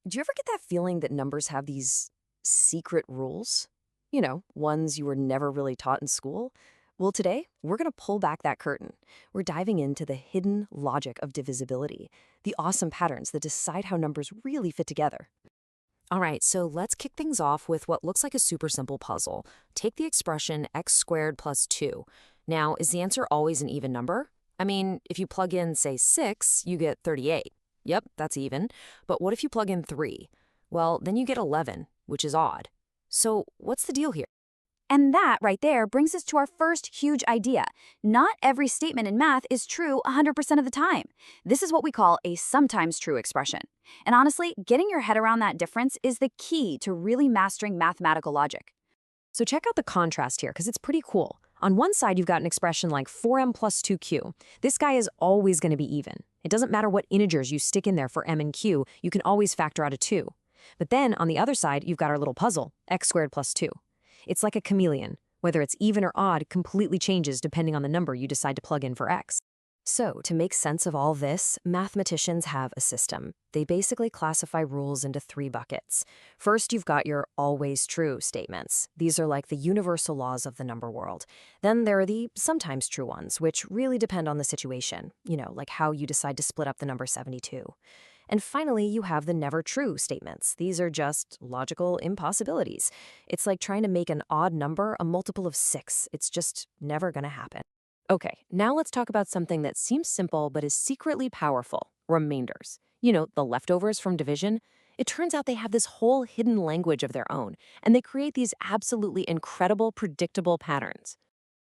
Do you ever get that feeling that numbers have these secret rules? Ones you were never really taught in school? Well, today, we're going to pull back that curtain. We're diving into the hidden logic of divisibility, the awesome patterns that decide how numbers really fit together. All right, so let's kick things off with what looks like a super simple puzzle. Take the expression x squared plus 2. Now, is the answer always an even number? I mean, if you plug in, say, 6, you get 38. Yep, that's even. But what if you plug in 3? Well, then you get 11, which is odd. So what's the deal here? And that right there brings us to our first huge idea. Not every statement in math is true 100% of the time. This is what we call a sometimes true expression. And honestly, getting your head around that difference is the key to really mastering mathematical logic. So check out the contrast here, because it's pretty cool. On one side, you've got an expression like 4m plus 2q. This guy is always going to be even. It doesn't matter what integers you stick in there for m and q, you can always factor out a 2. But then, on the other side, you've got our little puzzle, x squared plus 2. It's like a chameleon. Whether it's even or odd completely changes depending on the number you decide to plug in for x. So, to make sense of all this, mathematicians have a system. They basically classify rules into 3 buckets. First, you've got your always true statements. These are like the universal laws of the number world. Then there are the sometimes true ones, which really depend on the situation, like how you decide to split up the number 72. And finally, you have the never true statements. These are just logical impossibilities. It's like trying to make an odd number a multiple of 6. It's just never going to happen. Okay, now let's talk about something that seems simple but is secretly powerful, remainders. The leftovers from division. It turns out they have this whole hidden language of their own, and they create these absolutely incredible, predictable patterns.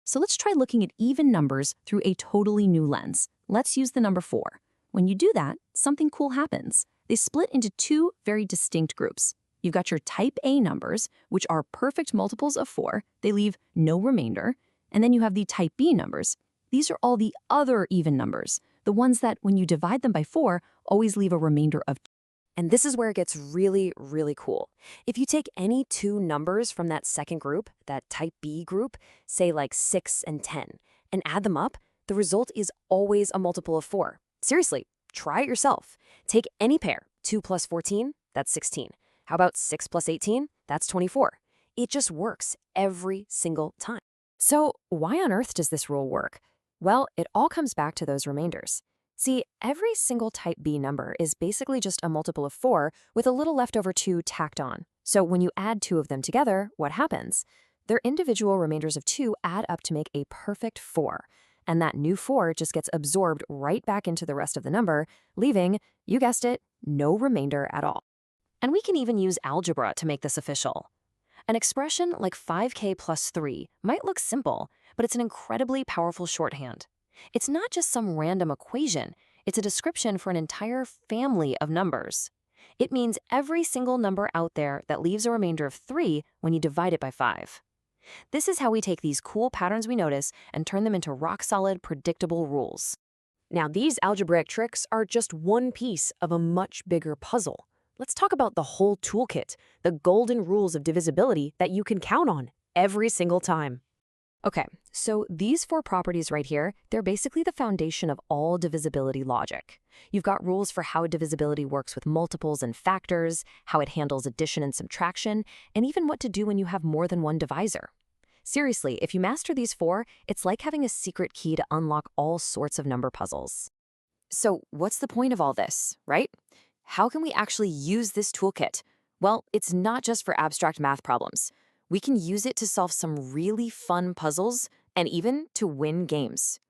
So let's try looking at even numbers through a totally new lens. Let's use the number 4. When you do that, something cool happens. They split into 2 very distinct groups. You've got your type A numbers, which are perfect multiples of 4. They leave no remainder. And then you have the type B numbers. These are all the other even numbers, the ones that, when you divide them by 4, always leave a remainder of 2. And this is where it gets really, really cool. If you take any 2 numbers from that second group, that type B group, say like 6 and 10, and add them up, the result is always a multiple of 4. Seriously, try it yourself. Take any pair, 2 plus 14, that's 16. How about 6 plus 18? That's 24. It just works every single time. So why on earth does this rule work? Well, it all comes back to those remainders. See, every single type B number is basically just a multiple of 4 with a little leftover 2 tacked on. So when you add 2 of them together, what happens? Their individual remainders of 2 add up to make a perfect 4. And that new 4 just gets absorbed right back into the rest of the number, leaving, you guessed it, no remainder at all. And we can even use algebra to make this official. An expression like 5k plus 3 might look simple, but it's an incredibly powerful shorthand. It's not just some random equation, it's a description for an entire family of numbers. It means every single number out there that leaves a remainder of 3 when you divide it by 5. This is how we take these cool patterns we notice and turn them into rock-solid, predictable rules. Now, these algebraic tricks are just one piece of a much bigger puzzle. Let's talk about the whole toolkit, the golden rules of divisibility that you can count on every single time. Okay, so these 4 properties right here, they're basically the foundation of all divisibility logic. You've got rules for how divisibility works with multiples and factors, how it handles addition and subtraction, and even what to do when you have more than one divisor. Seriously, if you master these 4, it's like having a secret key to unlock all sorts of number puzzles. So what's the point of all this, right? How can we actually use this toolkit? Well, it's not just for abstract math problems. We can use it to solve some really fun puzzles and even to win games.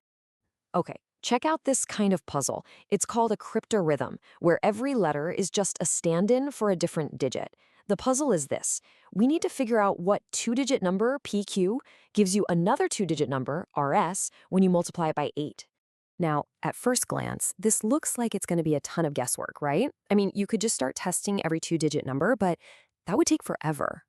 Okay, check out this kind of puzzle. It's called a cryptorhythm, where every letter is just a stand-in for a different digit. The puzzle is this. We need to figure out what 2-digit number, PQ, gives you another 2-digit number, RS, when you multiply it by 8. Now, at first glance, this looks like it's going to be a ton of guesswork, right? I mean, you could just start testing every 2-digit number, but that would take forever.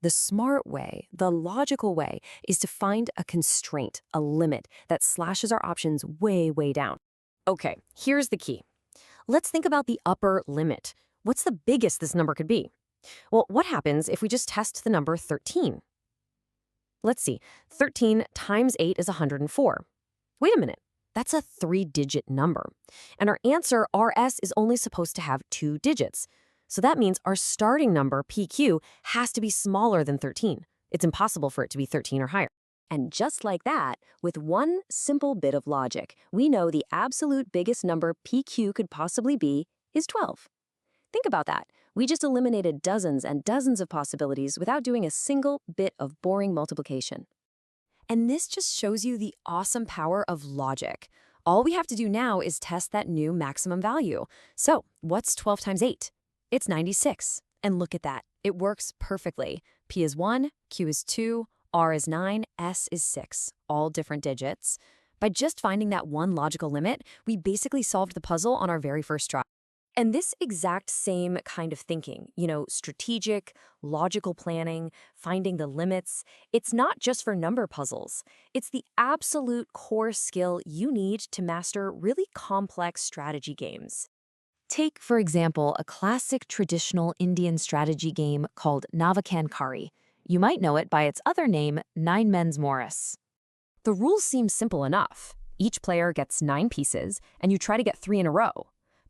The smart way, the logical way, is to find a constraint, a limit, that slashes our options way, way down. Okay, here's the key. Let's think about the upper limit. What's the biggest this number could be? Well, what happens if we just test the number 13? Let's see, 13 times 8 is 104. Wait a minute, that's a 3-digit number. And our answer, RS, is only supposed to have 2 digits. So that means our starting number, PQ, has to be smaller than 13. It's impossible for it to be 13 or higher. And just like that, with one simple bit of logic, we know the absolute biggest number PQ could possibly be is 12. Think about that. We just eliminated dozens and dozens of possibilities without doing a single bit of boring multiplication. And this just shows you the awesome power of logic. All we have to do now is test that new maximum value. So, what's 12 times 8? It's 96. And look at that. It works perfectly. P is 1, Q is 2, R is 9, S is 6, all different digits. By just finding that one logical limit, we basically solved the puzzle on our very first try. And this exact same kind of thinking, strategic, logical planning, finding the limits, it's not just for number puzzles. It's the absolute core skill you need to master really complex strategy games. Take, for example, a classic traditional Indian strategy game called Navakankari. You might know it by its other name, Nine Men's Morris. The rules seem simple enough. Each player gets 9 pieces, and you try to get 3 in a row.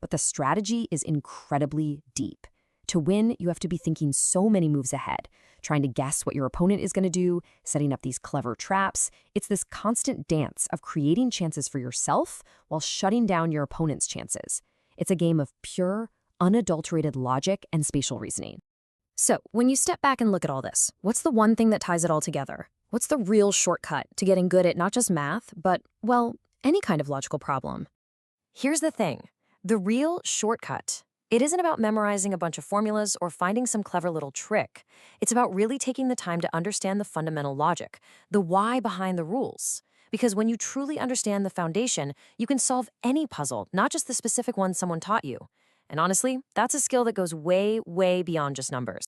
But the strategy is incredibly deep. To win, you have to be thinking so many moves ahead, trying to guess what your opponent is going to do, setting up these clever traps. It's this constant dance of creating chances for yourself while shutting down your opponent's chances. It's a game of pure, unadulterated logic and spatial reasoning. So, when you step back and look at all this, what's the one thing that ties it all together? What's the real shortcut to getting good at not just math, but, well, any kind of logical problem? Here's the thing. The real shortcut, it isn't about memorizing a bunch of formulas or finding some clever little trick. It's about really taking the time to understand the fundamental logic, the why behind the rules. Because when you truly understand the foundation, you can solve any puzzle, not just the specific one someone taught you. And honestly, that's a skill that goes way, way beyond just numbers.